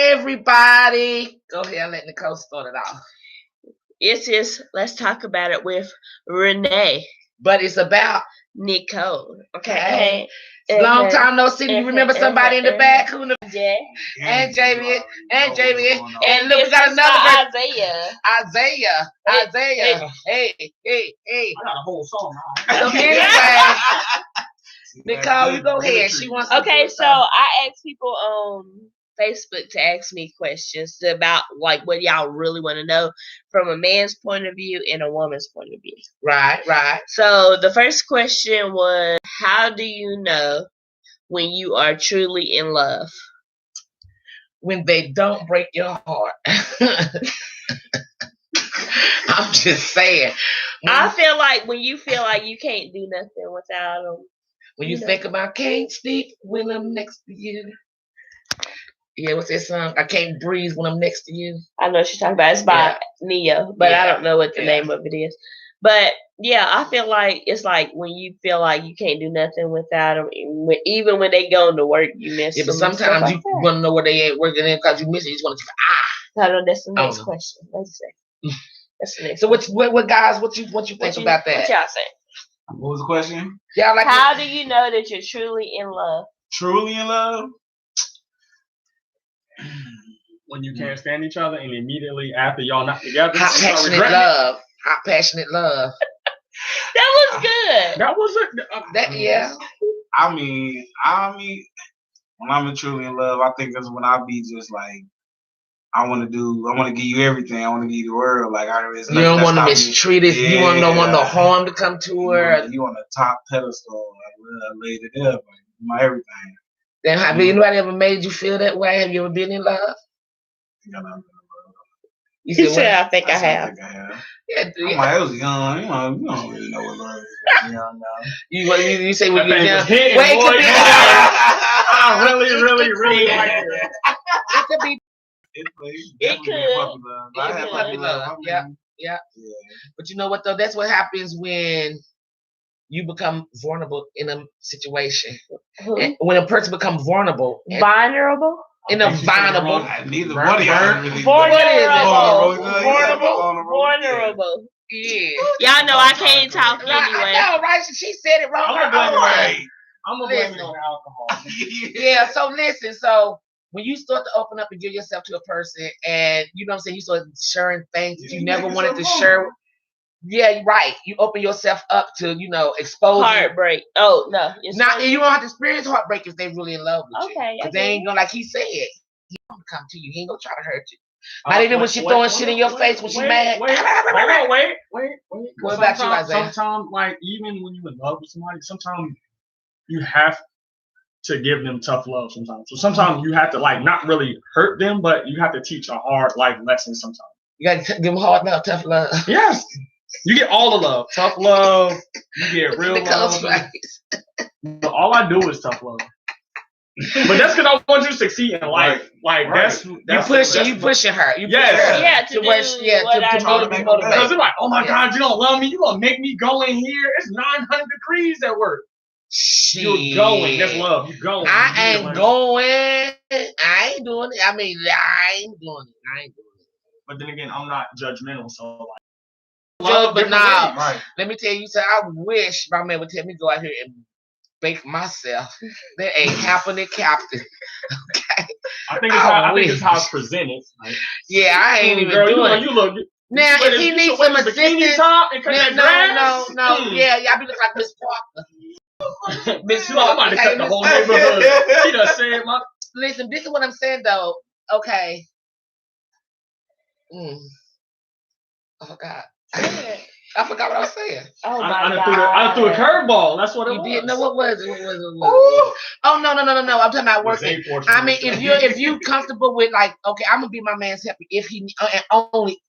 everybody. Go ahead and let Nicole start it off. It's just, let's talk about it with Renee. But it's about Nicole. Okay. Long time no see. You remember somebody in the back? Who? Yeah. And Jamie. And Jamie. And look, we got another Isaiah. Isaiah. Hey. I got a whole song. So anyway, Nicole, you go ahead. She wants. Okay, so I asked people on Facebook to ask me questions about like what y'all really want to know from a man's point of view and a woman's point of view. Right. So the first question was, how do you know when you are truly in love? When they don't break your heart. I'm just saying. I feel like when you feel like you can't do nothing without them. When you think about can't sleep when I'm next to you. Yeah, what's that song? I can't breathe when I'm next to you. I know what you're talking about. It's by Neo, but I don't know what the name of it is. But yeah, I feel like it's like when you feel like you can't do nothing without them, even when they go to work, you miss them. Yeah, but sometimes you want to know where they at working in because you miss it. You just want to I know that's the next question. Let's say. That's the next. So what guys? What you think about that? What y'all say? What was the question? Yeah, like how do you know that you're truly in love? Truly in love? When you can't stand each other and immediately after y'all not together. Hot passionate love. That was good. That was it. Yeah. I mean, when I'm truly in love, I think that's when I be just like, I want to give you everything. I want to give you the world. Like you don't want to mistreat it. You don't want no harm to come to her. You on the top pedestal. I laid it up. Like, my everything. Then have anybody ever made you feel that way? Have you ever been in love? You said I think I have. Yeah, I was young. You don't really know what love is. You say when you're young. Wait, I really like it. It could be. It could. I have puppy love. Yeah. But you know what though? That's what happens when you become vulnerable in a situation. When a person becomes vulnerable. Vulnerable? In a vulnerable. Neither one of y'all really. Vulnerable. Yeah. Y'all know I can't talk anyway. I know, right? She said it wrong. I'm gonna blame it on alcohol. Yeah, so listen, when you start to open up and give yourself to a person and you know what I'm saying, you start sharing things that you never wanted to share. Yeah, right. You open yourself up to, expose heartbreak. Oh no, you don't have to experience heartbreak if they're really in love with you. Because they ain't gonna, like he said, he gonna come to you. He ain't gonna try to hurt you. Not even when she throwing shit in your face when she mad. Wait. What about you, Isaiah? Sometimes, like even when you're in love with somebody, sometimes you have to give them tough love. Sometimes, so sometimes you have to like not really hurt them, but you have to teach a hard life lesson. Sometimes you got to give them hard love, tough love. Yes. You get all the love, tough love. You get real love. All I do is tough love. But that's because I want you to succeed in life. Like that's you pushing her. To motivate. Because they're like, oh my God, you don't love me. You gonna make me go in here? It's 900 degrees at work. You're going. That's love. You're going. I ain't going. I ain't doing it. I mean, I ain't doing it. But then again, I'm not judgmental, so like. But now, let me tell you, I wish my man would tell me to go out here and bake myself. That ain't happening, Captain. Okay. I think it's how it's presented. Like, yeah, I ain't even doing it. You look. Now, if he needs some assistance, no. Yeah, y'all be looking like Miss Parker. Miss Parker. I'm about to cut the whole neighborhood. She done said my. Listen, this is what I'm saying though. Okay. Oh God. I forgot what I was saying. Oh my God. I threw a curveball. That's what it was. You did? No, what was it? Oh no. I'm talking about working. I mean, if you comfortable with like, okay, I'm gonna be my man's helper if he only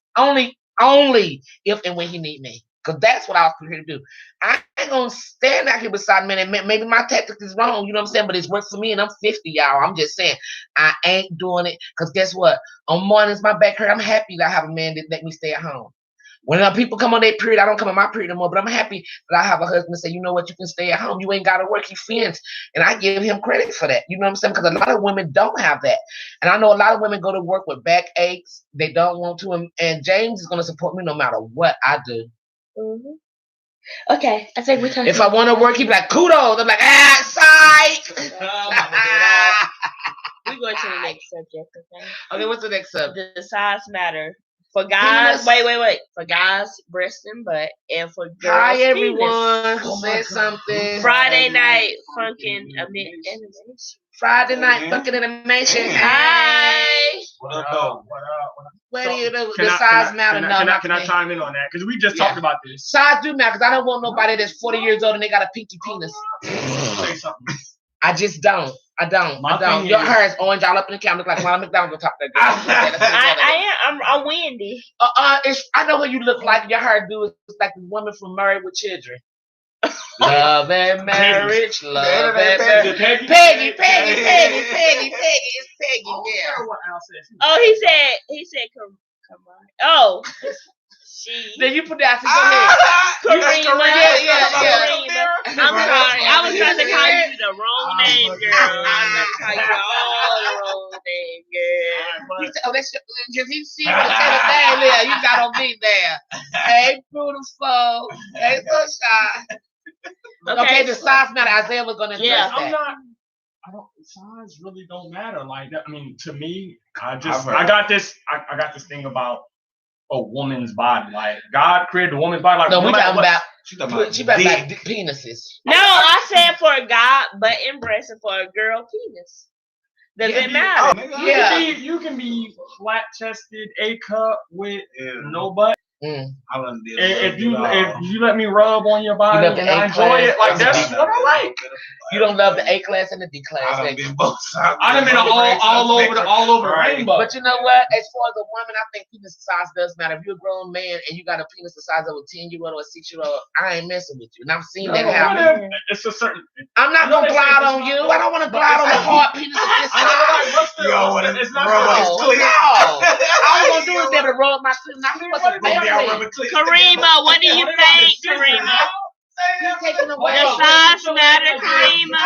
if and when he need me. Because that's what I was prepared to do. I ain't gonna stand out here beside men and maybe my tactic is wrong, you know what I'm saying? But it's worked for me and I'm 50, y'all. I'm just saying I ain't doing it. Because guess what? On mornings my back hurt. I'm happy that I have a man that let me stay at home. When people come on their period, I don't come on my period no more. But I'm happy that I have a husband say, you know what, you can stay at home. You ain't got to work. He fends. And I give him credit for that. You know what I'm saying? Because a lot of women don't have that. And I know a lot of women go to work with back aches. They don't want to. And James is going to support me no matter what I do. Mm-hmm. Okay. I think we're talking. If I want to work, he'd be like, kudos. I'm like, psych. We're going to the next subject, okay? Okay, what's the next subject? The size matter. For guys, wait. For guys, breast and butt, and for girls, hi everyone penis. who said something. Friday night funkin' animation. Friday night fucking animation. Hi. What up, though? What do you do? The size matter? No. Can I chime in on that? Because we just talked about this. Size do matter because I don't want nobody that's 40 years old and they got a pinky penis. Say something. I just don't. I don't. Your hair is orange all up in the camera. Look like Ronald McDonald on top of that. I'm windy. I know what you look like. Your hair do is like the woman from Married with Children. Love and marriage. Love and marriage. Peggy. It's Peggy. Yeah. Oh, he said, come on. Oh. Then you put that. Go ahead. Karima. Yeah. I'm sorry. I was trying to call you the wrong name, girl. I'm trying to call you all the wrong name, girl. He see the thing there. You got on me there. Hey, beautiful. Hey, so shy. Okay, the size matter. Isaiah was gonna address that. Size really don't matter like that. I mean, to me, I got this thing about a woman's body. Like God created a woman's body. Like no, we talking about she talking about penises. No, I said for a guy, butt and breast, and for a girl, penis. Does it matter? You can be flat chested, A cup with no butt. If you let me rub on your body and I enjoy it, like that's what I like. You don't love the A class and the D class. I done been both sides. I done been all over the rainbow. But you know what? As far as a woman, I think penis size does matter. If you're a grown man and you got a penis the size of a 10-year-old or a 6-year-old, I ain't messing with you. And I've seen that happen. It's a certain. I'm not gonna glide on you. I don't want to glide on the hard penis of this size. It's not. All I'm gonna do is be able to rub my clit. Karima, what do you think, Karima? The size matter, Karima.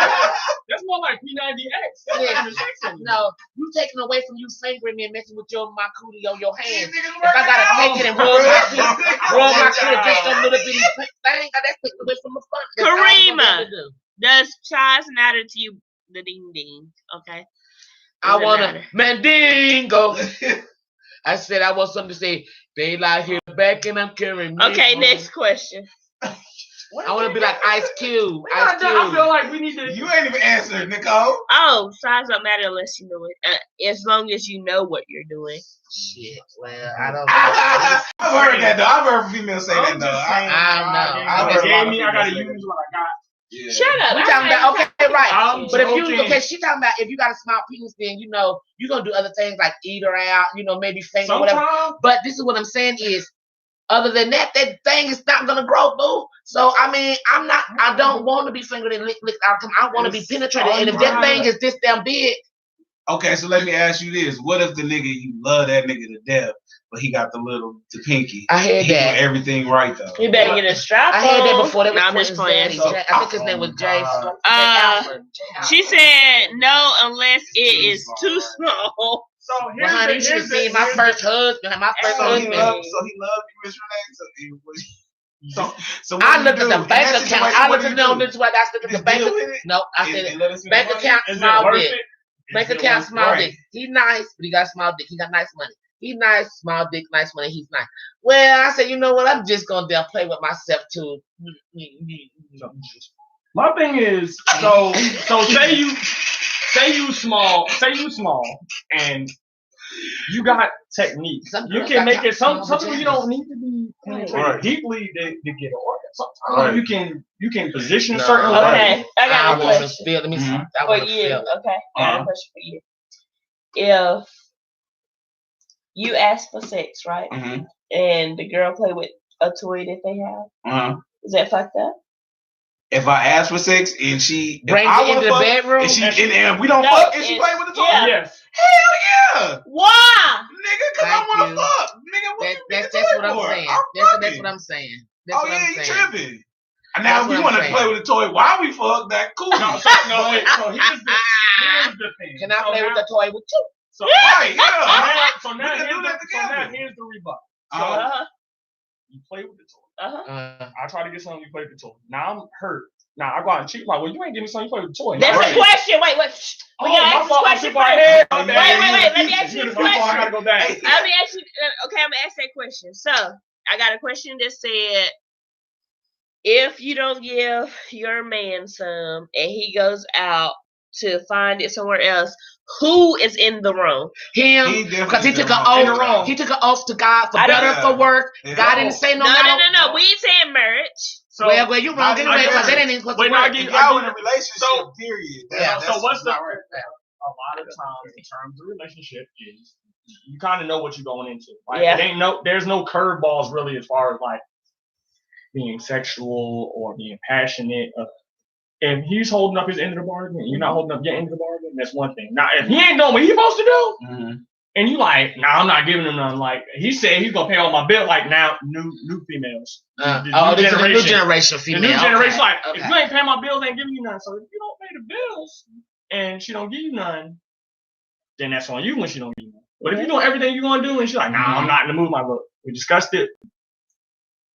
That's more like P90X. No, you taking away from you fingering me and messing with my cootie on your hand. If I gotta take it and rub my clit against some little bitty thing, that's taking away from the fun. Karima, does size matter to you? The ding ding, okay. I wanna mandingo. I said I want something to say. They lie here back and I'm carrying me. Okay, next question. I want to be like Ice Cube. I feel like we need to. You ain't even answered, Nicole. Oh, size don't matter unless you know it. As long as you know what you're doing. Shit. Well, I don't know. I've heard that though. I've heard females say that though. I don't know. I gotta use what I got. Yeah. Shut up. We talking about right. But joking. she talking about if you got a small penis, then you're gonna do other things like eat her out, maybe finger or whatever. But this is what I'm saying is, other than that thing is not gonna grow, boo. So I mean, I don't want to be fingered and licked out. I want to be penetrated, and if that thing is this damn big. Okay, so let me ask you this: what if the nigga you love that nigga to death, but he got the pinky? I had that. Doing everything right though. You better get a strap on. I had that before. That was I'm just playing. I think his name was Jay. She said no unless it is too small. So well, honey, you should have seen my first husband. My first husband. So he loved you, Miss Renee. So I looked at the bank account. I looked at this. What I got to look at the bank account. No, I said bank account small dick. Bank account small dick. He's nice, but he got small dick. He got nice money. He's nice, small dick, nice money. He's nice. Well, I said, you know what? I'm just gonna play with myself too. My thing is, so say you small, and you got technique. You can make it. Some people you don't need to be penetrated deeply to get an organ. Sometimes you can position certain ways. Okay, I got a question. Let me see. For you, okay. I got a question for you. If you ask for sex, right, and the girl play with a toy that they have, is that fucked up? If I ask for sex and she brings it into the bedroom, and we don't fuck, and she play with the toy, yes. Hell yeah! Why? Nigga, cause I wanna fuck. Nigga, that's what I'm saying. That's That's what I'm saying. That's Oh what yeah, I'm you saying. tripping. And now if you want to play with a toy while we fuck, that cool. No, wait. So here's the thing. Can I play with the toy with you? So right, yeah. So now here's the rebuttal. So you play with the toy. I try to get something, you play with the toy. Now I'm hurt. Now I go out and cheat. Like, well, you ain't giving me something, you play with the toy. That's a question. Wait. We gotta ask this question first. Wait. Let me ask you this question. I gotta go back. Let me ask you. Okay, I'm gonna ask that question. So I got a question that said, if you don't give your man some and he goes out to find it somewhere else, who is in the wrong? Him, because he took an oath. He took an oath to God for better, for work. God didn't say no. No. We ain't saying marriage. So, well, you wrong anyway because that ain't even supposed to work. Y'all in a relationship, period. So what's the? A lot of times, in terms of relationship, is you kind of know what you're going into. Like, there's no curveballs really as far as like being sexual or being passionate. If he's holding up his end of the bargain, and you're not holding up your end of the bargain, that's one thing. Now, if he ain't doing what he's supposed to do, and you like, I'm not giving him nothing. Like he said, he's gonna pay all my bill. Like now, new females. The new generation female. The new generation, like if you ain't paying my bills, I ain't giving you none. So if you don't pay the bills and she don't give you none, then that's on you when she don't give you none. But if you doing everything you're gonna do and she's like, I'm not in the mood, my look. We discussed it.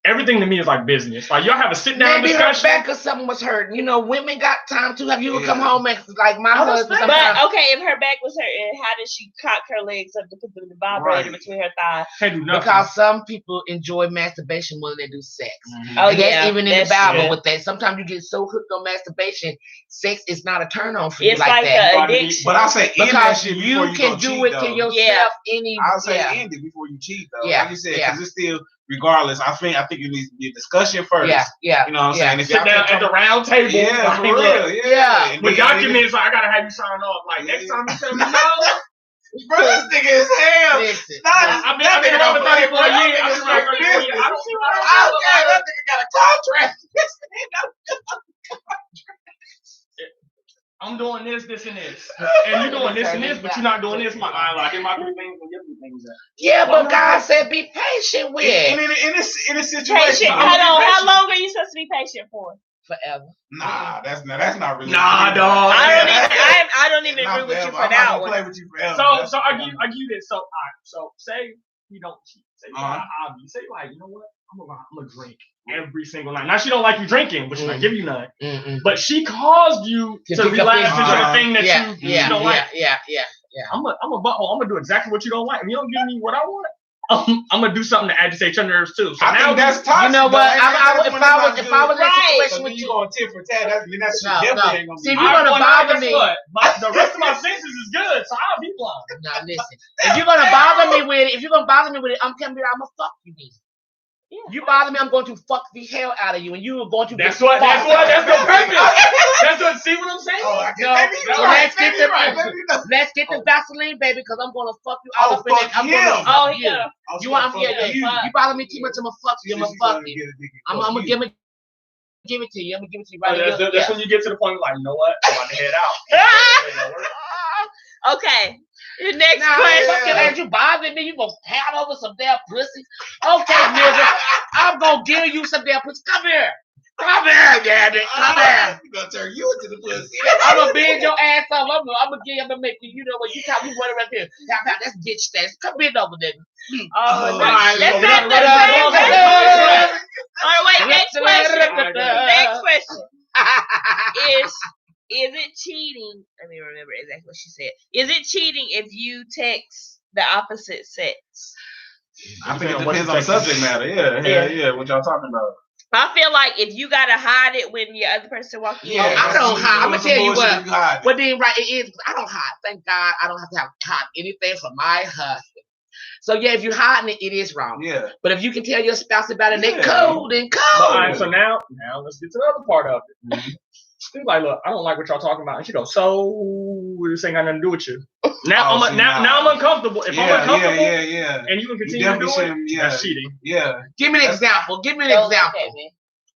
Everything to me is like business. Like y'all have a sit down discussion. Maybe her back or something was hurting. You know, women got time to have you come home and like my husband. But okay, if her back was hurting, how did she cock her legs up to put the vibrator between her thighs? Because some people enjoy masturbation more than they do sex. That's even in the Bible with that. Sometimes you get so hooked on masturbation, sex is not a turn on for you like that. An addiction. But I say because you can do it to yourself. I say end it before you cheat though. Like you said, because it's still. Regardless, I think it needs to be a discussion first. Yeah. You know what I'm saying? If sit down at the round table. Yeah, for real. With documents, I gotta have you sign off. Like next time you tell me no. Bro, this nigga is hell. I've been around for 34 years. I don't see what that nigga got a contract. I'm doing this, and this. And you're doing this and this, but you're not doing this. Like in my 3 things and your 3 things. Yeah, but God said be patient with it. In a situation. Hold on, how long are you supposed to be patient for? Forever. Nah, that's not really. Nah, dog. I don't even agree with you for that one. Play with you forever. So I give you this. So say you don't cheat. Say say like, you know what? I'm gonna drink every single night. Now she don't like you drinking, but she's not giving you none. But she caused you to relax into the thing that you don't like. Yeah. I'm a butthole. I'm gonna do exactly what you don't like. If you don't give me what I want, I'm gonna do something to agitate your nerves too. So I think that's toxic. You know what? If I was in a situation with you, going tit for tat. That's definitely ain't gonna be. See, if you're gonna bother me, the rest of my senses is good, so I'll be blind. Now listen, if you're gonna bother me with it, I'm coming here. I'm gonna fuck you, then. Yeah. You bother me, I'm going to fuck the hell out of you, and you are going to. That's the purpose. See what I'm saying? Let's get the Vaseline, baby, because I'm gonna fuck you all up in it. You bother me too much, I'm gonna fuck you. I'm gonna fuck you. I'm gonna give it to you. I'm gonna give it to you right now. That's when you get to the point like, you know what? I'm about to head out. Okay. The next question. As you bother me, you gonna pound over some damn pussy. Okay, nigga, I'm gonna give you some damn pussy. Come here, damn it. Come here. I'm gonna turn you into the pussy. I'm gonna bend your ass up. I'm gonna make you. You know what? You got me running right here. That's bitch stats. Come in over there. All right, next question. Next question is it cheating? Let me remember exactly what she said. Is it cheating if you text the opposite sex? I think it depends on the subject matter. Yeah. What y'all talking about? I feel like if you gotta hide it when your other person walks in. I don't hide. I'm gonna tell you what. But then, right, it is. I don't hide. Thank God, I don't have to hide anything from my husband. So yeah, if you're hiding it, it is wrong. Yeah. But if you can tell your spouse about it, they cool. Then cool. All right. So now let's get to the other part of it. She's like, look, I don't like what y'all talking about. And she goes, so this ain't got nothing to do with you. Now I'm uncomfortable. If I'm uncomfortable, and you can continue to do it, that's cheating. Yeah. Give me an example.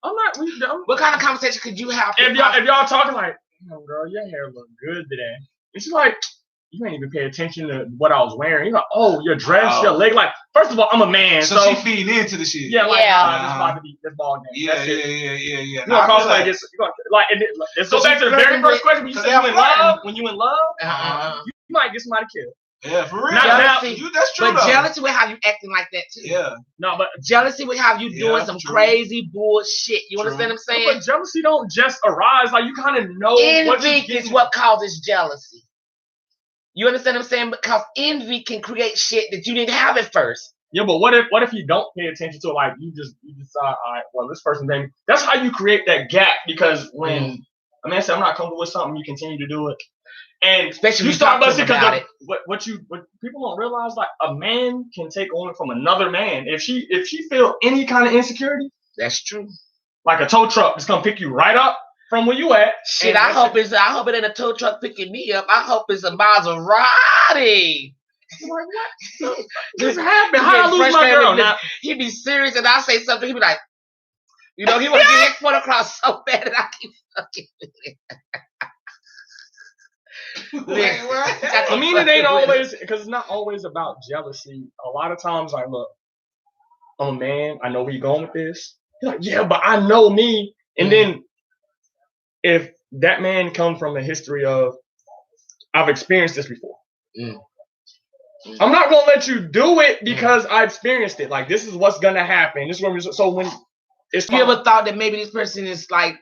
I'm not. What kind of conversation could you have? If y'all talking like, oh, girl, your hair look good today, and she's like, you ain't even pay attention to what I was wearing. You're like, oh, your dress, your leg. Like, first of all, I'm a man, so she feeding into the shit. Yeah, like, this about to be this ball game. Yeah. You gonna cause like this? Let's go back to the very first question. When you say you in love, when you in love, you might get somebody killed. Yeah, for real. Jealousy, that's true. But jealousy will have you acting like that too. Yeah. No, but jealousy will have you doing some crazy bullshit. You understand what I'm saying? But jealousy don't just arise. Like, you kind of know. Envy is what causes jealousy. You understand what I'm saying? Because envy can create shit that you didn't have at first. Yeah, but what if you don't pay attention to it? Like, you decide, all right, well, this person maybe. That's how you create that gap, because when a man says, I'm not comfortable with something, you continue to do it. And especially you start busting because what people don't realize, like, a man can take on from another man. If she feel any kind of insecurity, that's true. Like a tow truck is gonna pick you right up from where you at. Shit, I hope it ain't a tow truck picking me up. I hope it's a Maserati. This happened. How I lose my girl? Now, he be serious and I say something. He be like, he want to get his point across so bad, and I keep fucking with it. I mean, it ain't always, because it's not always about jealousy. A lot of times, like, look, I'm a man. I know where you're going with this. You're like, yeah, but I know me. And then if that man comes from a history of, I've experienced this before. I'm not gonna let you do it because I experienced it. Like, this is what's gonna happen. This is when so when it's. You ever thought that maybe this person is like,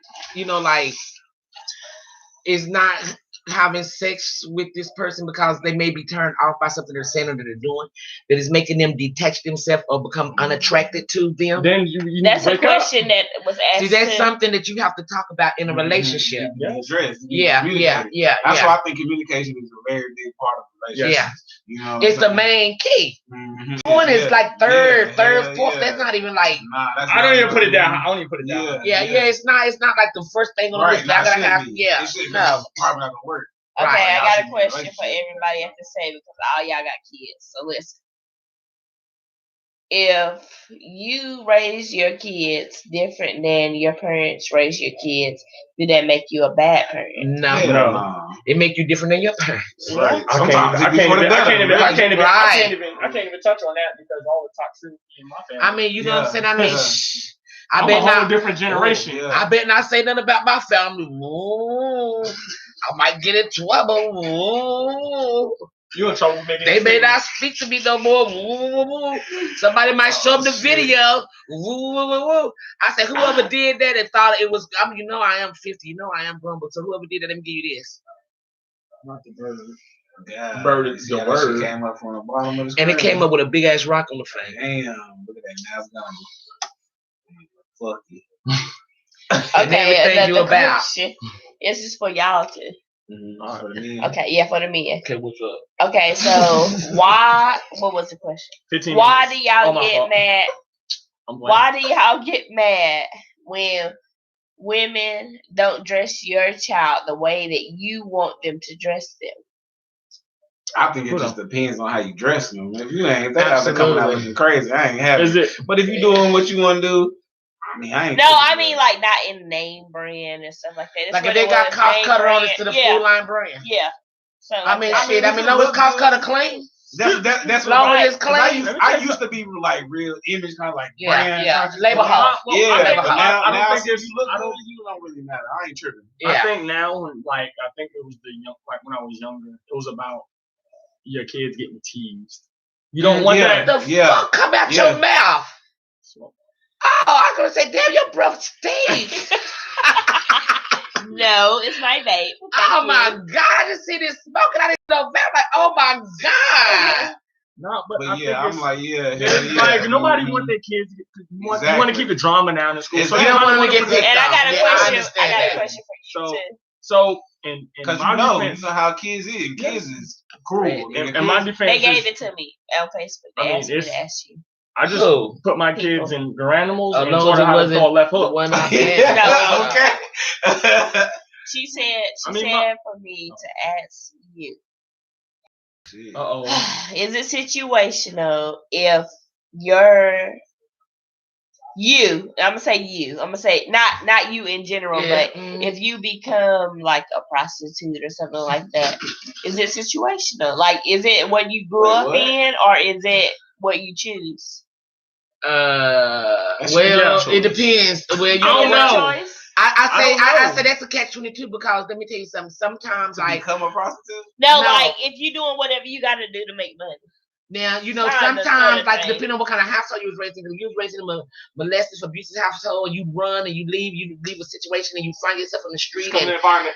is not having sex with this person because they may be turned off by something they're saying or that they're doing that is making them detach themselves or become unattracted to them? Then you that's a question that was asked. See, that's something that you have to talk about in a relationship. Yeah. That's why I think communication is a very big part of the relationship. Yeah. It's the main key. One is like third, fourth. That's not even like. I don't even put it down. I don't even put it down. Yeah. It's not like the first thing on the list. I gotta have. Yeah. No. Probably not gonna work. Okay, I got a question for everybody at the say because all y'all got kids. So listen. If you raise your kids different than your parents raise your kids, did that make you a bad parent? No. It make you different than your parents. Right. I can't even touch on that because all the toxicity in my family. I mean, you know what I'm saying? I mean, I'm a whole different generation. I bet not say nothing about my family. Ooh, I might get in trouble. Ooh. You in trouble, baby. They may not speak to me no more. Ooh. Somebody might show them the video. Ooh. I said, whoever did that and thought it was, I am 50. I am grumble. So whoever did that, let me give you this. Not the bird. Yeah, bird is the word. Came up from the bottom of the screen. And it came up with a big ass rock on the face. Damn, look at that. Now it's gone. Fuck you. Okay, everything you about. This is for y'all too. Okay, for the men. Okay, what's up? Okay, so what was the question? Why do y'all get mad? Why do y'all get mad when women don't dress your child the way that you want them to dress them? I think it just depends on how you dress them. If you ain't out there coming out looking crazy, I ain't having it. But if you doing what you want to do, I mean like not in name brand and stuff like that. It's like if they got cost cutter on it to the full line brand. Yeah. So no, it's cost cutter clean. That's long as it's clean. I used to be like real image kind of like brand. Labor hall. Now if you look good, you don't really matter. I ain't tripping. I think now, I think it was when I was younger, it was about your kids getting teased. You don't want that. The fuck come out your mouth. Oh, I'm gonna say, damn, your breath stinks. No, it's my vape. Oh my God, I just see this smoking. I didn't know that. Like, oh my God. No, but I'm like, like nobody want their kids. You want to keep the drama down in school. Exactly. So you don't want to get picked. And I got a question. I got a question for you too. So, because you know how kids is. Kids is cruel. And my defense, they gave it to me on Facebook. They asked me to ask you. I just put my kids in animals and taught them how to throw a left hook. Okay. She said for me to ask you. Uh-oh. Is it situational if your I'm gonna say you. I'm gonna say not you in general, but if you become like a prostitute or something like that, is it situational? Like, is it what you grew up in, or is it what you choose? Well, it depends. Well, you don't know. I say that's a catch-22 because let me tell you something. Sometimes to become a prostitute. No, like if you're doing whatever you got to do to make money. Now, sometimes, like, depending on what kind of household you was raised in, if you was raised in a molested, abusive household, you run and you leave a situation and you find yourself on the street and environment.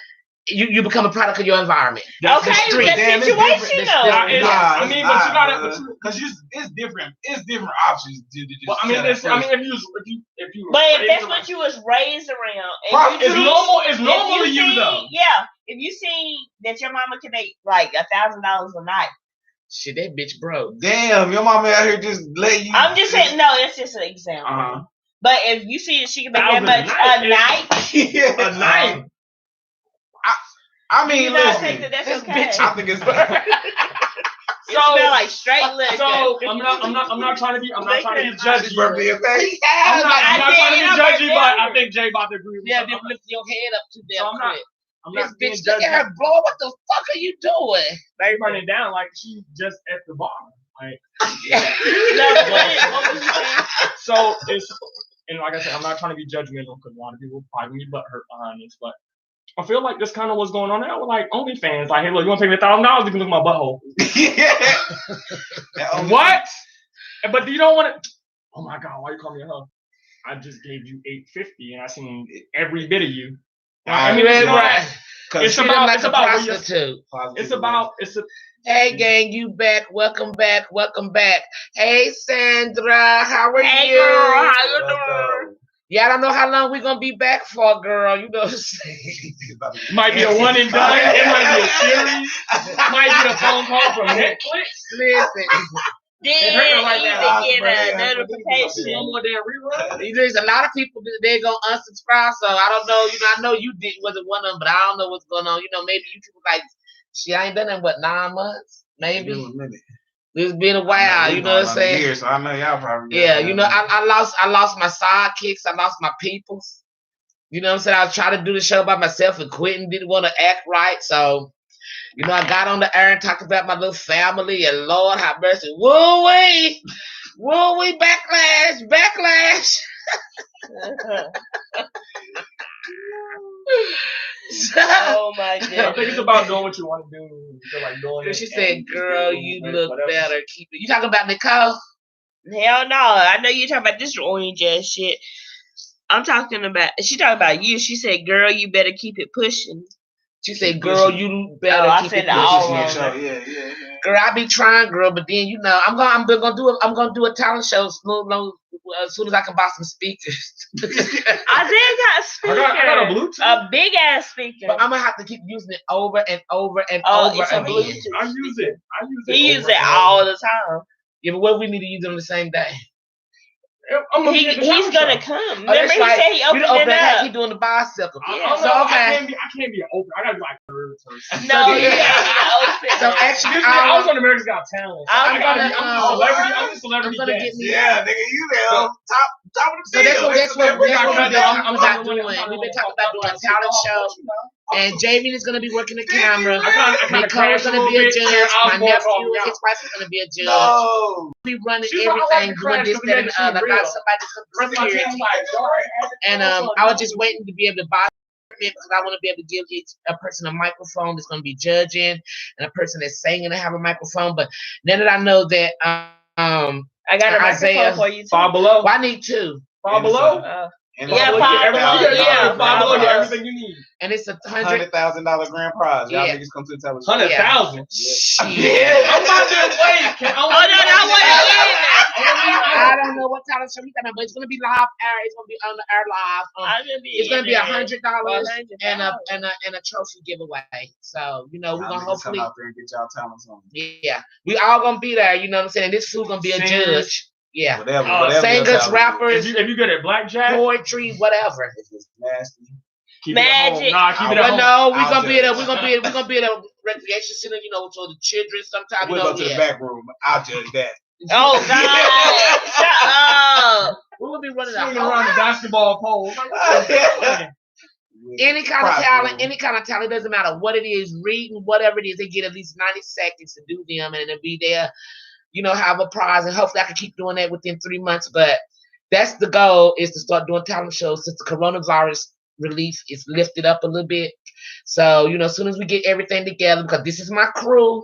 You become a product of your environment. That's situational. I mean, but you gotta, because it's different. It's different options. Well, I mean, if you. But if that's what you was raised around, it's normal. It's normal to you though. Yeah, if you see that your mama can make like $1,000 a night. Shit, that bitch broke. Damn, your mama out here just let you. I'm just saying, no, that's just an example. But if you see that she can make that much a night, a night. I mean, listen, that's this okay. bitch, I think it's. It smell like straight liquor. So I'm not trying to be judgy. Birthday effect. I'm not trying to be judgy, but I think Jay about to agree with me. Yeah, then lift your head up too damn quick. I'm not being bitch, look at her blow. What the fuck are you doing? They running down like she just at the bar. Like, so it's, and like I said, I'm not trying to be judgmental because a lot of people probably be butthurt behind this, but I feel like this kind of what's going on now with like OnlyFans. Like, hey, look, you want to pay me $1,000? You can look at my butthole. What? But you don't want to. Oh my God, why you call me a hoe? I just gave you $850 and I seen every bit of you. I mean, it's about. Hey gang, you back? Welcome back. Hey Sandra, how are you? Hey girl, how you doing? Yeah, I don't know how long we're gonna be back for, girl. You know what I'm saying? Might be a one and done. It might be a series. Might be a phone call from Netflix. Listen. Get a notification. There's a lot of people they're gonna unsubscribe, so I don't know. I know you wasn't one of them, but I don't know what's going on. Maybe you people like, she ain't done in 9 months, maybe. It's been a while, you know what I'm saying? Years, so I know y'all probably. Yeah, I lost my sidekicks, I lost my peoples. You know what I'm saying? I was trying to do the show by myself and quitting, didn't want to act right, so. I got on the air and talked about my little family, and Lord have mercy. Woo-wee, backlash. Oh my God. I think it's about doing what you want to do. You like doing she said, girl, you look better. Keep it. You talking about Nicole? Hell no. I know you're talking about this orange ass shit. She talking about you. She said, girl, you better keep it pushing. She said, girl, you better keep it pushing. Yeah. Girl, I be trying, girl, but then I'm gonna do a talent show as soon as I can buy some speakers. I did got a speaker. I got a Bluetooth. A big ass speaker. But I'm gonna have to keep using it over and over and over again. I use it. He uses it all the time. Yeah, but what we need to use it on the same day. He's gonna come. Remember, he said he opened it up. He doing the bicycle. Yeah. So I can't be an open. I gotta be like third person. No, you can't be open. So actually, I was on America's Got Talent. I'm a celebrity. Yeah, nigga, you there? Top of the So that's what we've been talking about doing. We've been talking about doing a talent show. And Jamie is going to be working the camera. Nicole is going to be a judge. My nephew and his wife is going to be a judge. We running everything, doing this, that, and the other. I got somebody that's going to be here. And I was just waiting to be able to buy it because I want to be able to give a person a microphone that's going to be judging and a person that's singing and have a microphone. But now that I know that I got a microphone for you too. Five Below. Well, I need 2. Five Below? Five Below, everything you need. And it's $100,000 grand prize. Y'all niggas come to the television. 100,000. Shit. I'm about to wait. I don't know what talent show he's talking about, but it's gonna be live air. It's gonna be on the air live. It's gonna be $100 and a trophy giveaway. So we're gonna hopefully come out there and get y'all talents on. Yeah, we all gonna be there. You know what I'm saying? And this fool's gonna be a judge. Yeah, whatever singers, rappers. If you good at blackjack, poetry, whatever. It's nasty. Magic. Keep it at home. No, we're gonna be at a recreation center. For the children. Sometimes we'll go to the back room. I'll judge that. Oh God! Shut up! will be running around the basketball pole. Any kind of talent, doesn't matter what it is, reading, whatever it is, they get at least 90 seconds to do them and it'll be there, have a prize. And hopefully I can keep doing that within 3 months. But that's the goal, is to start doing talent shows since the coronavirus relief is lifted up a little bit. So, as soon as we get everything together, because this is my crew,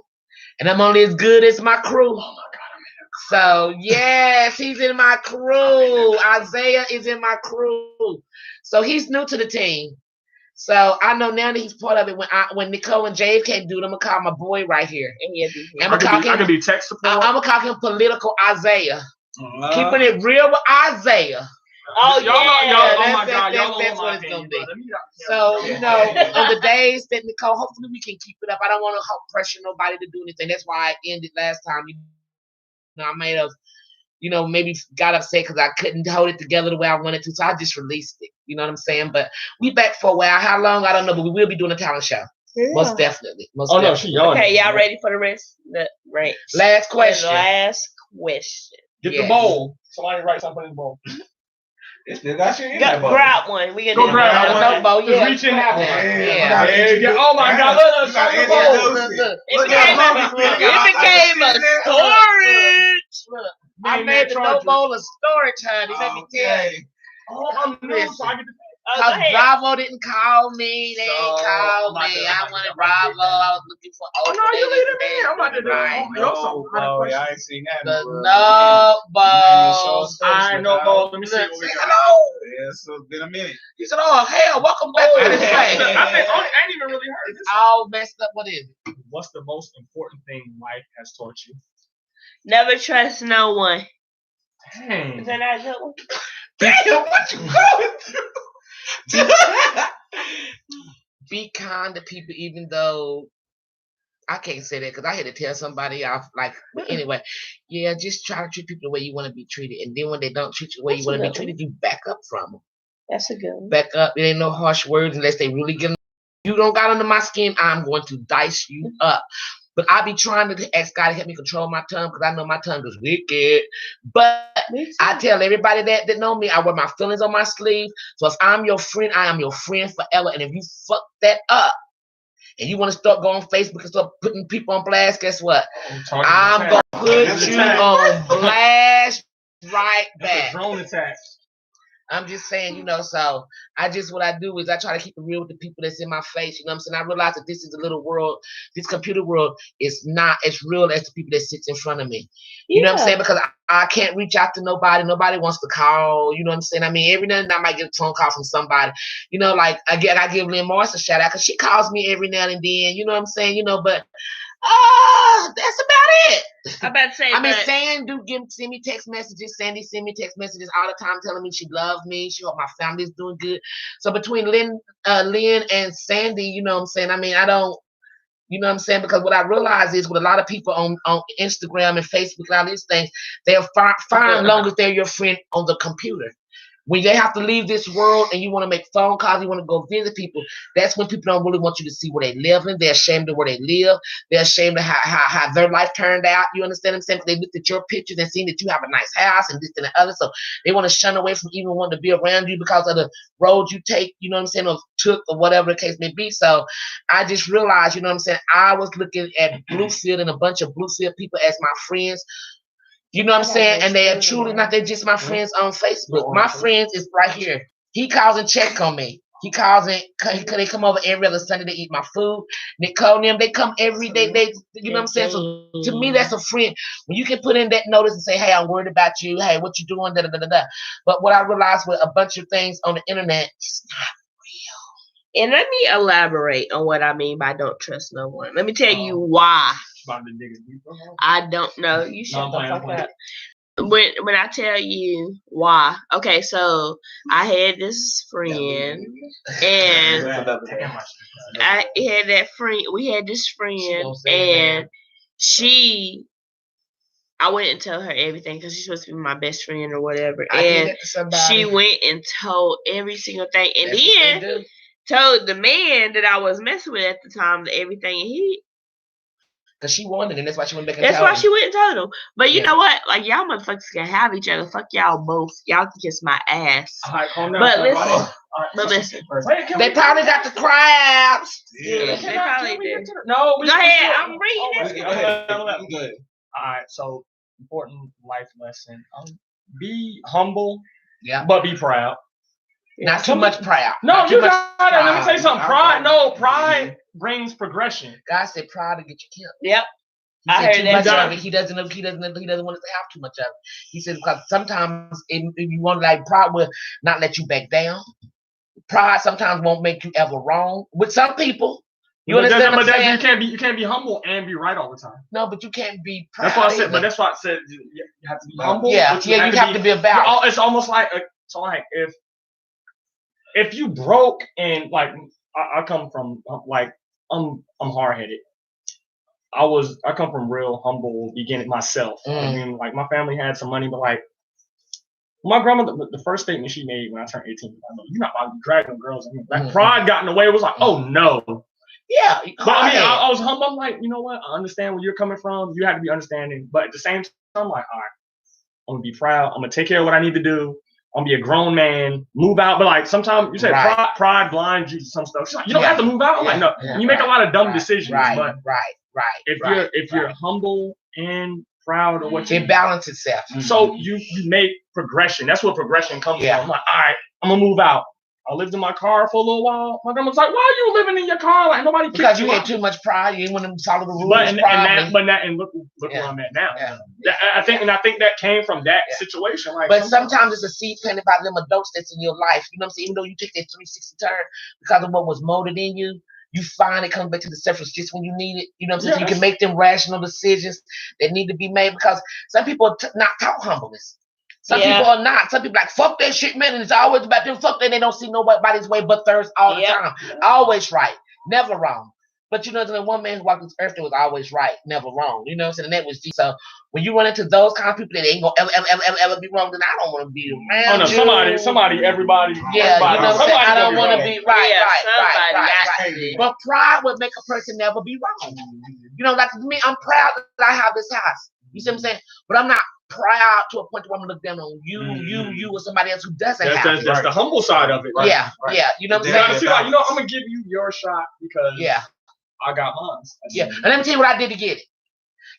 and I'm only as good as my crew. Oh my God, I'm in that crew. So, yes, he's in my crew. Isaiah is in my crew. So he's new to the team. So I know now that he's part of it. When Nicole and Jade can't do it, I'm gonna call my boy right here. I can be tech support. I'm gonna call him political Isaiah. Keeping it real with Isaiah. Oh, y'all oh my God, y'all that's what it's gonna be. So on the days that Nicole, hopefully we can keep it up. I don't want to pressure nobody to do anything. That's why I ended last time. I may have, maybe got upset because I couldn't hold it together the way I wanted to. So I just released it. You know what I'm saying? But we back for a while. How long? I don't know. But we will be doing a talent show. Yeah. Most definitely. Definitely. Okay, y'all ready for the rest? Right. Last question. Get the bowl. Somebody write something in the bowl. Grab one. We go grab one. Bowl. Yeah. Reach in that one. Yeah. Oh my God! Look. It became a storage. I made the no bowl a storage, honey. Let me tell you. I'm new, so I get to because Bravo didn't call me. They ain't called me. I wanted Bravo. I was looking for. Oh no, you leaving me. I'm about to do it. I ain't seen that. The no balls. I know balls. Let me see. Hello. Yeah, so it's been a minute. He said, "Oh hell, welcome back to this thing." I ain't even really heard this. All messed up. What is it? What's the most important thing life has taught you? Never trust no one. Dang. Is that not a good one? Damn, what you going through? Be kind to people, even though I can't say that because I had to tell somebody off. But anyway, yeah, just try to treat people the way you want to be treated, and then when they don't treat you the way you want to be treated, you back up from them. That's a good one. Back up. It ain't no harsh words unless they really get. You don't got under my skin, I'm going to dice you up. But I be trying to ask God to help me control my tongue because I know my tongue is wicked. But I tell everybody that know me, I wear my feelings on my sleeve. So if I'm your friend, I am your friend forever. And if you fuck that up and you want to start going on Facebook and start putting people on blast, guess what? I'm going to put you on blast right back. Drone attack. I'm just saying, so what I do is I try to keep it real with the people that's in my face. You know what I'm saying? I realize that this is a little world, this computer world is not as real as the people that sits in front of me. You know what I'm saying? Because I can't reach out to nobody. Nobody wants to call. You know what I'm saying? I mean, every now and then I might get a phone call from somebody. I give Lynn Morris a shout out because she calls me every now and then. You know what I'm saying? But that's about it. I'm about to say. Sandy send me text messages. Sandy send me text messages all the time telling me she loves me. She hope my family's doing good. So between Lynn and Sandy, you know what I'm saying? I mean, I don't, you know what I'm saying? Because what I realize is with a lot of people on Instagram and Facebook and all these things, they're fine long as they're your friend on the computer. When they have to leave this world and you want to make phone calls, you want to go visit people, that's when people don't really want you to see where they live in. They're ashamed of where they live. They're ashamed of how their life turned out. You understand what I'm saying? They looked at your pictures and seen that you have a nice house and this and the other. So they want to shun away from even wanting to be around you because of the road you take, you know what I'm saying, or took or whatever the case may be. So I just realized, you know what I'm saying, I was looking at Bluefield and a bunch of Bluefield people as my friends. You know what I'm saying? And they are truly not, they're just my friends on Facebook. My friends is right here. He calls and check on me. He calls and they come over every other Sunday to eat my food. Nicole and them, they come every day. You know what I'm saying? So to me, that's a friend. When you can put in that notice and say, hey, I'm worried about you. Hey, what you doing? Da, da, da, da, da. But what I realized with a bunch of things on the internet, it's not real. And let me elaborate on what I mean by don't trust no one. Let me tell you why. I don't know. You shut the fuck up. When I tell you why, okay, so I had this friend, and I had that friend. We had this friend, and I went and told her everything because she's supposed to be my best friend or whatever, and she went and told every single thing, and then told the man that I was messing with at the time everything, and he Because she wanted it, and that's why she went back and That's told why him. she went and told him. But you know what? Like, y'all motherfuckers can have each other. Fuck y'all both. Y'all can kiss my ass. All right, calm down. But listen. They probably got the crabs. Yeah, they probably did. No, go ahead. I'm reading. Go ahead. Good. All right, so important life lesson. Be humble, but be proud. Not too much proud. No, you gotta. Let me tell you something. Pride brings progression. God said pride to get you killed. Yep. I heard that. He doesn't want us to have too much of it. He said because sometimes if you want like pride will not let you back down. Pride sometimes won't make you ever wrong. With some people, you understand what I'm saying? You can't be humble and be right all the time. No, but you can't be proud. That's why I said. But that's why I said you have to be humble. Yeah, you have to be about. It's almost like if you broke and like I come from like I'm hard headed. I come from real humble beginning myself. I mean, like my family had some money, but like my grandmother, the first statement she made when I turned 18, I know you're not about to be dragging girls. I mean, like pride got in the way. It was like, oh no. Yeah, but I mean, I was humble. I'm like, you know what? I understand where you're coming from. You have to be understanding, but at the same time, I'm like, all right, I'm gonna be proud. I'm gonna take care of what I need to do. I'm gonna be a grown man, move out. But like sometimes you say pride blinds you to some stuff. She's like, you don't have to move out. I'm like, no, you make a lot of dumb decisions. But if you're humble and proud of what you it balances itself. So you make progression. That's where progression comes from. I'm like, all right, I'm gonna move out. I lived in my car for a little while. My grandma's like, "Why are you living in your car? Like nobody." Because you had too much pride. You didn't want to follow the rules. And look where I'm at now. Yeah. I think that came from that situation. Like, but sometimes it's a seed planted by them adults that's in your life. You know what I'm saying? Even though you take that 360 turn because of what was molded in you, you find it comes back to the surface just when you need it. You know what I'm saying? So you can make them rational decisions that need to be made because some people are not taught humbleness. Some people are not. Some people like, fuck that shit, man. And it's always about them. Fuck that. They don't see nobody's way but theirs all the time. Always right. Never wrong. But you know, there's one man who walked this earth that was always right. Never wrong. You know what I'm saying? And that was Jesus. So when you run into those kind of people that ain't going to ever be wrong, then I don't want to be around you. Everybody. Yeah, you know what I'm saying? I don't want to be right. But pride would make a person never be wrong. You know, like me, I'm proud that I have this house. You see what I'm saying? But I'm not proud to a point where I'm gonna look down on you, or somebody else who doesn't have it. That's the humble side of it. Right? Yeah. You know what I'm saying? Like, I'm gonna give you your shot because I got mine. Yeah. And let me tell you what I did to get it.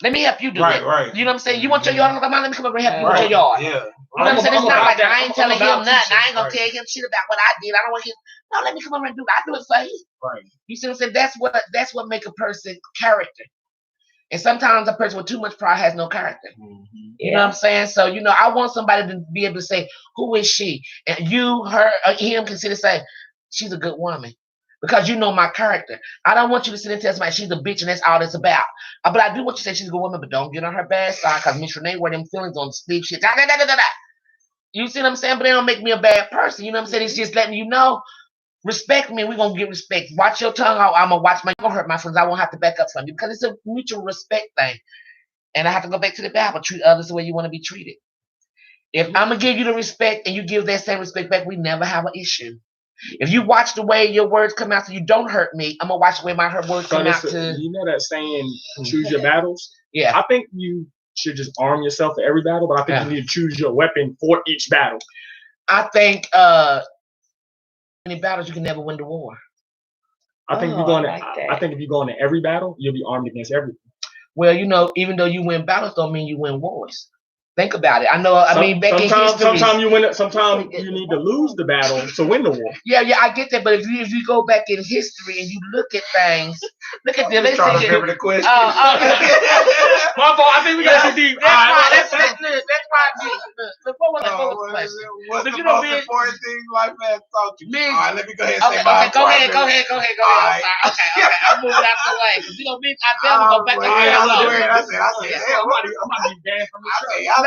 Let me help you do it. Right. You know what I'm saying? You want your yard? Let me come over and help you with your yard. Yeah. You know what I'm saying? It's not like I ain't telling him nothing. I ain't gonna tell him shit about what I did. I don't want him. No, let me come over and do it. I do it for you. Right. You see what I'm saying? That's what make a person character. And sometimes a person with too much pride has no character. You know what I'm saying? So, you know, I want somebody to be able to say, who is she? And you, her, or him can sit and say, she's a good woman. Because you know my character. I don't want you to sit and tell somebody she's a bitch and that's all it's about. But I do want you to say she's a good woman, but don't get on her bad side because Miss Renee wear them feelings on speak shit. You see what I'm saying? But they don't make me a bad person. You know what I'm saying? It's just letting you know. Respect me, we're gonna get respect. Watch your tongue out. I'm gonna watch my gonna hurt my friends. I won't have to back up from you because it's a mutual respect thing. And I have to go back to the Bible, treat others the way you want to be treated. If I'm gonna give you the respect and you give that same respect back, we never have an issue. If you watch the way your words come out so you don't hurt me, I'm gonna watch the way my words come out to you know that saying, choose your battles? Yeah. I think you should just arm yourself for every battle, but I think you need to choose your weapon for each battle. I think any battles you can never win the war. I think if you go into every battle, you'll be armed against everything. Well, you know, even though you win battles, don't mean you win wars. Think about it. I know. Back in history, sometimes you win it. Sometimes you need to lose the battle to win the war. Yeah, I get that. But if you go back in history and you look at things, look at them. Let's remember the question. My fault. I think we got too deep. That's why. Before was the question? What's the most important thing life has taught you? All right, let me go ahead and say mine. Go ahead. Right. Okay. I'm moving out the way because you know me. I tell them go back to I said, I'm about to be banned from the show.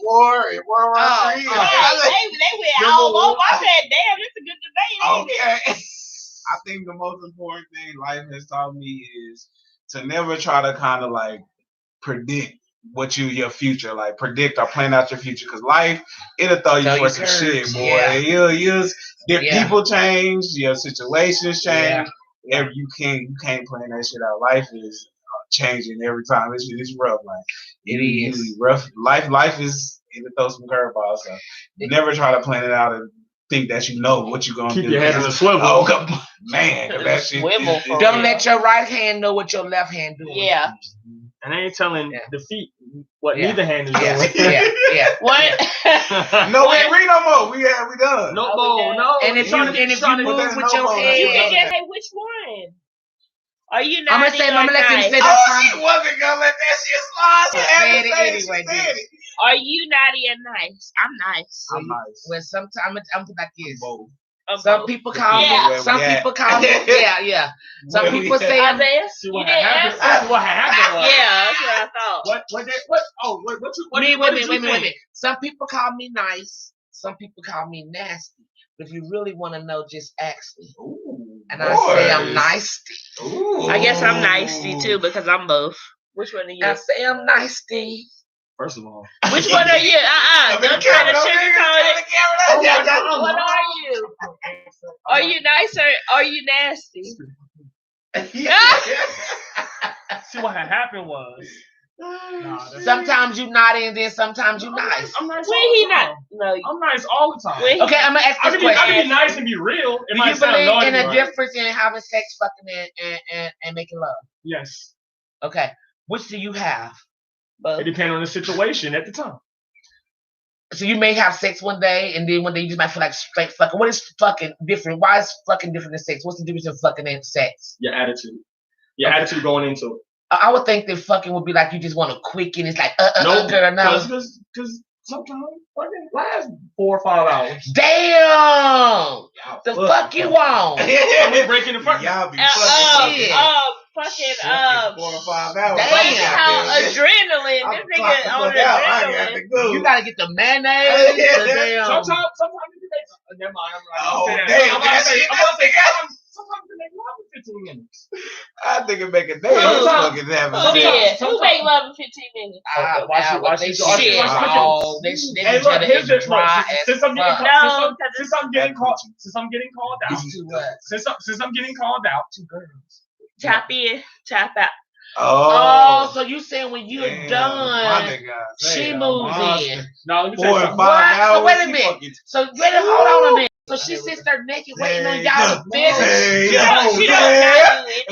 War and World War III. They went all over. I said, damn, this is a good debate. Okay. I think the most important thing life has taught me is to never try to kind of like predict your future, like predict or plan out your future, because life it'll throw you for some shit, boy. Your people change, your situations change. You can't plan that shit out. Life is changing every time. It's rough. Like it is rough. Life is it'll throw some curveballs. So never try to plan it out and think that you know what you're gonna do. Keep your head in the swivel. Oh man, that shit. Don't let your right hand know what your left hand doing. Yeah. And I ain't telling the feet what neither hand is doing. Yeah. What? No, we ain't read no more. We done. No more. No. And if you move with your head, you can just say which one. Are you not? I'm gonna let them say that. She wasn't gonna let that shit slide. Say it anyway. Are you naughty or nice? I'm nice. I'm nice. Well, sometimes I'm like this. Some people call me. Some people call me. Yeah. Some people say I'm. See what happened. That's what happened. Yeah, that's what I thought. What? Oh, wait. Wait a minute. Some people call me nice. Some people call me nasty. But if you really want to know, just ask me. And I say I'm nasty. I guess I'm nasty too because I'm both. Which one are you? I say I'm nasty. First of all, which one are you? Don't try to sugarcoat it. What are you? Are you nice or are you nasty? See what had happened was. Sometimes you naughty and then sometimes you nice. I'm nice. When he not? No, I'm nice all the time. Okay, I'm gonna ask this question. I can be nice and be real. Do you believe in a difference in having sex, fucking, and making love? Yes. Okay. Which do you have? It depends on the situation at the time. So you may have sex one day, and then one day you just might feel like straight fucking. What is fucking different? Why is fucking different than sex? What's the difference in fucking and sex? Your attitude. Your attitude going into it. I would think that fucking would be like you just want to quick and it's like girl, no. Because sometimes fucking lasts 4 or 5 hours. Damn! The fuck you want? I'm breaking the fuck. Y'all be fucking 4 or 5 hours. Damn. Adrenaline. This nigga on adrenaline. You gotta get the mayonnaise. Sometimes you make. Never mind. I'm gonna say sometimes you make love in 15 minutes. I think it make a day. Fucking having Who make love in 15 minutes? Hey, look, here's the dry. Since I'm getting called out, 2 girls. Tap in, tap out. Oh, so you saying when you're done, she moves in. No, let me 4 or 5 hours. So wait a minute. So hold on a minute. So she sits there naked waiting on y'all to finish. She don't know you anyway.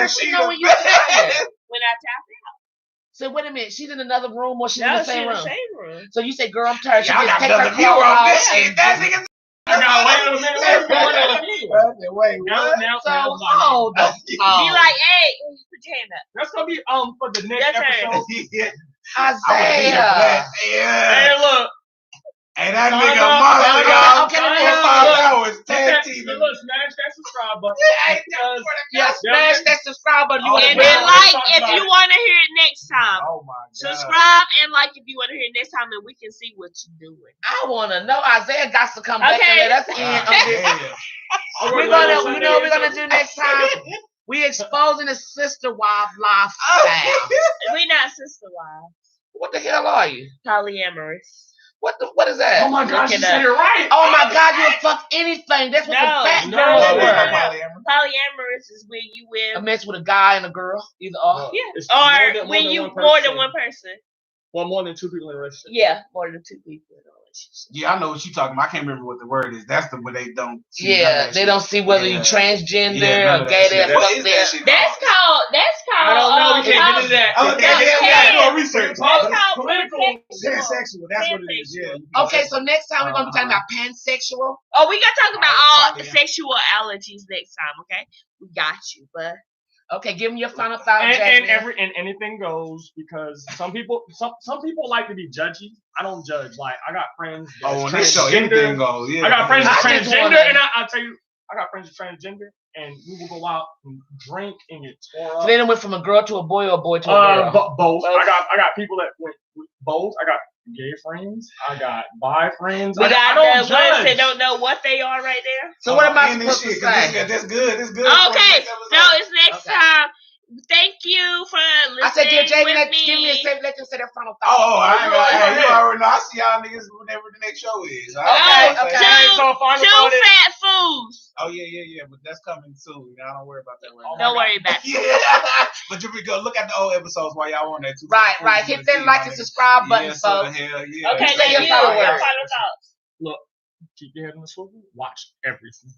She know when you're tired. When I tap out. So wait a minute. She's in another room or she's in the same room? So you say, girl, I'm tired. She Y'all just got takes her nothing clothes off. That nigga. Wait a minute. Wait, what? Be like, hey, pretend that. That's gonna be for the next episode. Isaiah. Hey, look. And that nigga monster, y'all. 4 or 5 hours. Look, smash that subscribe button. Smash that subscribe button. And then like if you want to hear it next time. Oh my God. Subscribe and like if you want to hear it next time, and we can see what you're doing. I want to know. Isaiah got to come back and let us in on this. We're gonna do next time. We exposing the sister wife lifestyle. We not sister wives. What the hell are you? Polyamorous. What is that? Oh my gosh, you said it right. Oh my God, you'll fuck anything. That's what the fat girls were. Polyamorous is when you a mess with a guy and a girl, either or. Yeah. Or when you more than one person. Well, more than 2 people in a relationship. Yeah, more than 2 people in a relationship. Yeah, I know what you're talking about. I can't remember what the word is. That's the where they don't. They don't see whether you transgender or gay. That's called. I don't know. We can't get into that. We gotta do a research. That's called pansexual. That's what it is. Yeah. Okay, so next time we're gonna be talking about pansexual. Oh, we gonna talk about all sexualities next time. Okay, we got you, but. Okay, give me your final thought. And anything goes because some people like to be judgy. I don't judge. Like I got friends. Anything goes. Yeah. I got friends that's transgender, and I'll tell you, I got friends that's transgender, and we will go out and drink and get tore up. So then it went from a girl to a boy or a boy to a girl. Both. I got people that went with both. I got gay friends. I got bi friends. We got the ones that don't know what they are right there. So what am I supposed to say? That's good. Okay, so it's next time. Thank you for listening. I said, dear Jamie, with me. give me a second. Let them say their final thoughts. Oh, I you already know. I see y'all niggas whenever the next show is. Okay. Two fat fools. Oh yeah. But that's coming soon. Y'all don't worry about that right now. Don't worry about it. Yeah. But you go look at the old episodes while y'all on that too. Right. Hit that like and subscribe button, folks. Yeah. Okay, say your final thoughts. Look, keep your head on the swivel. Watch everything.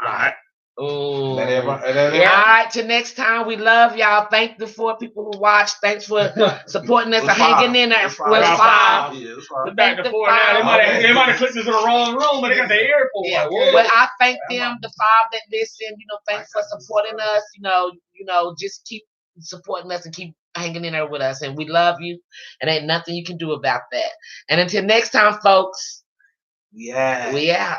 All right. Oh, yeah. All right. Till next time, we love y'all. Thank the 4 people who watched. Thanks for supporting us and hanging in there. It was 5. We're back to 4 now. They might have clicked into the wrong room, but they got the airport. Yeah. But I thank them, the 5 that listen. Thanks for supporting us. Just keep supporting us and keep hanging in there with us. And we love you. And ain't nothing you can do about that. And until next time, folks. Yeah. We out.